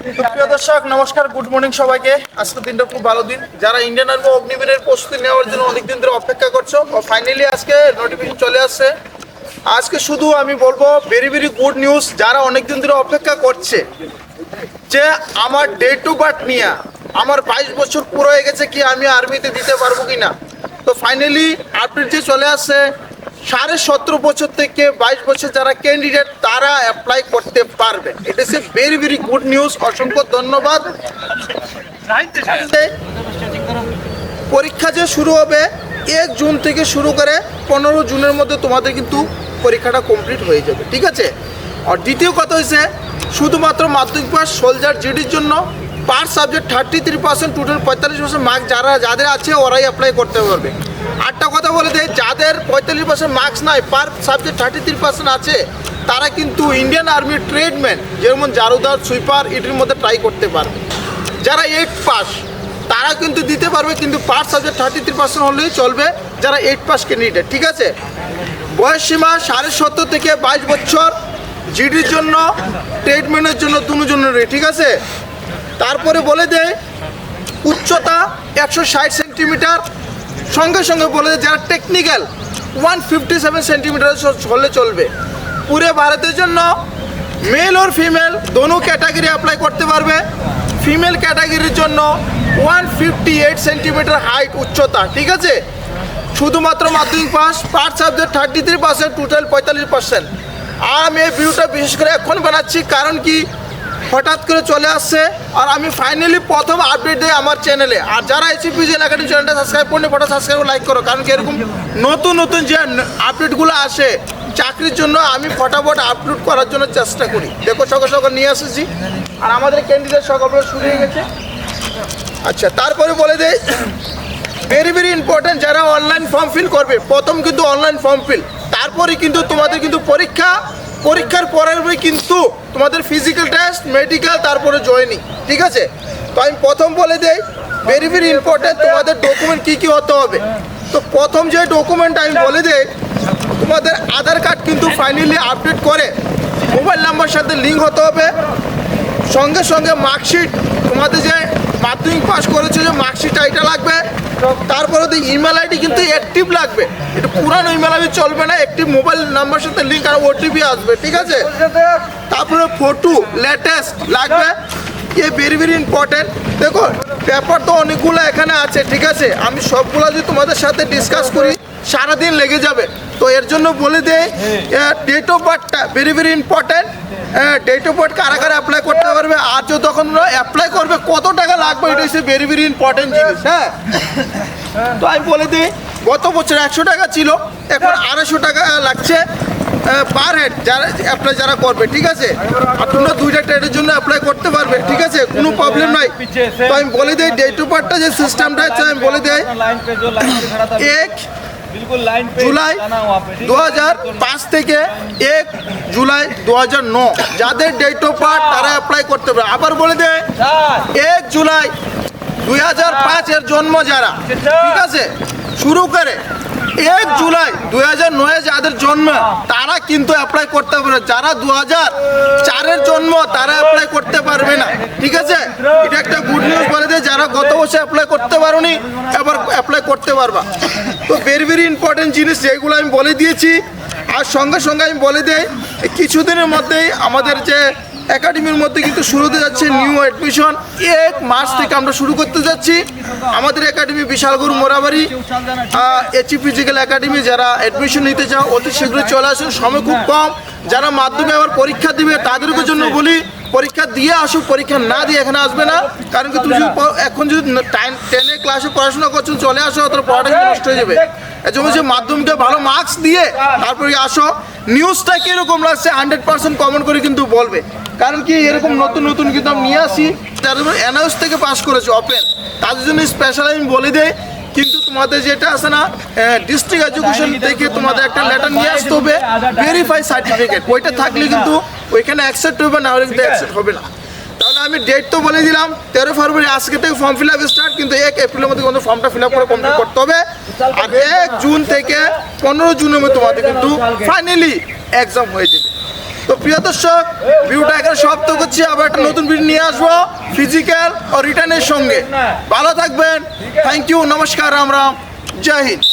প্রিয় দর্শক নমস্কার, গুড মর্নিং সবাইকে। আজকে দিনটা খুব ভালো দিন। যারা ইন্ডিয়ান আর্মি অগ্নিবীরের প্রস্তুতি নেওয়ার জন্য অনেকদিন ধরে অপেক্ষা করছো, ফাইনালি আজকে নোটিফিকেশন চলে আসছে। আজকে শুধু আমি বলবো ভেরি ভেরি গুড নিউজ। যারা অনেকদিন ধরে অপেক্ষা করছে যে আমার ডে টু বার্থ নিয়ে আমার 22 বছর পুরো হয়ে গেছে, কি আমি আর্মিতে দিতে পারবো কিনা, তো ফাইনালি আপডেট যে চলে আসছে 17.5 বছর থেকে 22 বছর যারা ক্যান্ডিডেট তারা অ্যাপ্লাই করতে পারবে। It is a very very good news. অসংখ্য ধন্যবাদ। পরীক্ষা যে শুরু হবে 1 জুন থেকে শুরু করে 15 জুনের মধ্যে তোমাদের কিন্তু পরীক্ষাটা কমপ্লিট হয়ে যাবে, ঠিক আছে। আর দ্বিতীয় কথা হয়েছে শুধুমাত্র মাধ্যমিক পাস সোলজার জিডির জন্য পার সাবজেক্ট 33%, টোটাল 45% মার্কস যাদের আছে ওরাই অ্যাপ্লাই করতে পারবে। আরেকটা কথা বলে দেয়, যাদের 45% মার্কস নাই, পার সাবজেক্ট 33% আছে, তারা কিন্তু ইন্ডিয়ান আর্মির ট্রেডম্যান যেমন জারুদার, সুইপার এটির মধ্যে ট্রাই করতে পারবে। যারা 8 পাস তারা কিন্তু দিতে পারবে, কিন্তু পার সাবজেক্ট 33% হলেই চলবে যারা 8 পাস ক্যান্ডিডেট, ঠিক আছে। বয়স সীমা 17.5 থেকে 22 বছর জিডির জন্য, ট্রেডম্যানের জন্য দুজনেরই, ঠিক আছে। তারপরে বলে দেয় উচ্চতা 160 সেন্টিমিটার, সঙ্গে সঙ্গে বলে দেয় যারা টেকনিক্যাল 157 সেন্টিমিটার হলে চলবে। পুরো ভারতের জন্য মেল और ফিমেল दोनों ক্যাটাগরি অ্যাপ্লাই করতে পারবে। ফিমেল ক্যাটাগরির জন্য 158 সেন্টিমিটার হাইট উচ্চতা, ঠিক আছে। শুধুমাত্র মাধ্যমিক পাস, পার সাবজেক্ট 33%, টোটাল 45%। আর আমি এই ভিডিওটা বিশেষ করে এখন বানাচ্ছি কারণ কি হঠাৎ করে চলে আসছে, আর আমি ফাইনালি প্রথম আপডেট দিই আমার চ্যানেলে। আর যারা এসিপিজিএল একাডেমি চ্যানেলটা সাবস্ক্রাইব করলে ফটো সাবস্ক্রাইব লাইক করো, কারণ কি এরকম নতুন নতুন যে আপডেটগুলো আসে চাকরির জন্য আমি ফটাফট আপলোড করার জন্য চেষ্টা করি। দেখো সকাল সকাল নিয়ে এসেছি, আর আমাদের ক্যান্ডিডেট সকালবেলা শুরু হয়ে গেছে। আচ্ছা, তারপরে বলে দেয় ভেরি ভেরি ইম্পর্টেন্ট, যারা অনলাইন ফর্ম ফিল করবে প্রথম কিন্তু অনলাইন ফর্ম ফিল, তারপরে কিন্তু তোমাদের কিন্তু পরীক্ষার পরের কিন্তু তোমাদের ফিজিক্যাল টেস্ট, মেডিকেল, তারপরে জয়েনিং, ঠিক আছে। তো আমি প্রথম বলে দেই ভেরি ভেরি ইম্পর্টেন্ট তোমাদের ডকুমেন্ট কী কী হতে হবে। তো প্রথম যে ডকুমেন্ট আমি বলে দেই, তোমাদের আধার কার্ড কিন্তু ফাইনালি আপডেট করে মোবাইল নাম্বার সাথে লিঙ্ক হতে হবে। সঙ্গে সঙ্গে মার্কশিট, তোমাদের যে মাধ্যমিক পাস করেছো যে মার্কশিট এটা লাগবে। তারপরে তো ইমেল আইডি কিন্তু অ্যাক্টিভ লাগবে, এটা পুরানো ইমেল আইডি চলবে না, একটি মোবাইল নাম্বার সাথে লিঙ্ক আর ওটিপি আসবে, ঠিক আছে। তারপরে ফটো লেটেস্ট লাগবে, এ ভেরি ভেরি ইম্পর্টেন্ট। দেখো পেপার তো অনেকগুলো এখানে আছে, ঠিক আছে। আমি সবগুলো যদি তোমাদের সাথে ডিসকাস করি সারাদিন লেগে যাবে, তো এর জন্য বলে দেয় ডেট অফ বার্থটা very very important. Date of birth কারা কারা অ্যাপ্লাই করতে পারবে, আর যদি তখন অ্যাপ্লাই করবে কত টাকা লাগবে, এটা হচ্ছে ভেরি ভেরি ইম্পর্টেন্ট জিনিস। হ্যাঁ, তো আমি বলে দিই গত বছর 100 টাকা ছিল, এখন 250 টাকা লাগছে পার হেড যারা করবে, ঠিক আছে। আর তোমরা 2টা ট্রেডের জন্য অ্যাপ্লাই করতে পারবে, ঠিক আছে, কোনো প্রবলেম নাই। তো আমি বলে দিই ডেট অফ বার্থটা যে সিস্টেমটা আছে আমি বলে দিই 1 জুলাই 2005 থেকে 1 জুলাই 2009 যাদের ডেট অফ বার্থ তারা অ্যাপ্লাই করতে পারে। আবার বলে দেয় 1 জুলাই 2005 এর জন্ম যারা, ঠিক আছে, শুরু করে 1 জুলাই 2009 যাদের জন্ম তারা কিন্তু অ্যাপ্লাই করতে পারে। যারা 2004 এর জন্ম তারা অ্যাপ্লাই করতে পারবে না, ঠিক আছে। এটা একটা গুড নিউজ বলে দেয়, যারা গত বছর অ্যাপ্লাই করতে পারোনি এবার অ্যাপ্লাই করতে পারবা। তো ভেরি ভেরি ইম্পর্টেন্ট জিনিস যেগুলো আমি বলে দিয়েছি। আর সঙ্গে সঙ্গে আমি বলে দিই কিছুদিনের মধ্যেই আমাদের যে একাডেমির মধ্যে কিন্তু শুরু হতে যাচ্ছে নিউ অ্যাডমিশন। 1 মার্চ থেকে আমরা শুরু করতে যাচ্ছি আমাদের একাডেমি বিশালগড় মোরাবাড়ি এইচই ফিজিক্যাল একাডেমি। যারা অ্যাডমিশন নিতে চাও অতি শীঘ্রই চলে আসুন, সময় খুব কম। যারা মাধ্যমিক আবার পরীক্ষা দিবে তাদেরকে জন্য বলি পরীক্ষা দিয়ে আসুক, পরীক্ষা না দিয়ে এখানে আসবে না, কারণ কি তুমি এখন যদি 10 ক্লাসে পড়াশোনা করছো চলে আসো, তাহলে পড়াটা নষ্ট হয়ে যাবে। এর জন্য যে মাধ্যমিকে ভালো মার্কস দিয়ে তারপরে আসো। নিউজটা কীরকম লাগছে 100% কমেন্ট করে কিন্তু বলবে, কারণ কি এরকম নতুন নতুন কিন্তু আমি নিয়ে আসি। যারা অ্যানাউন্স থেকে পাস করেছে ওপেন, তাদের জন্য স্পেশাল আমি বলে দেয়। কিন্তু তোমাদের যেটা আছে না ডিস্ট্রিক্ট এডুকেশন থেকে তোমাদের একটা লেটার নিয়ে আসতে হবে, ভেরিফাই সার্টিফিকেট, ওইটা থাকলে কিন্তু ওইখানে অ্যাকসেপ্ট হবে, না হলে কিন্তু অ্যাকসেপ্ট হবে না। তাহলে আমি ডেট তো বলে দিলাম 13 ফেব্রুয়ারি আজকে থেকে ফর্ম ফিল আপ স্টার্ট, কিন্তু 1 এপ্রিলের মধ্যে কিন্তু ফর্মটা ফিল আপ করে কমপ্লিট করতে হবে। আর 1 জুন থেকে 15 জুনের মধ্যে তোমাদের কিন্তু ফাইনালি এক্সাম হয়ে যাবে। তো প্রিয় দর্শক, ভিডিওটা এখানে সমাপ্ত করছি। আবার একটা নতুন ভিডিও নিয়ে আসবো ফিজিক্যাল ও রিটার্নের সঙ্গে। ভালো থাকবেন। থ্যাংক ইউ, নমস্কার, রাম রাম, জয় হিন্দ।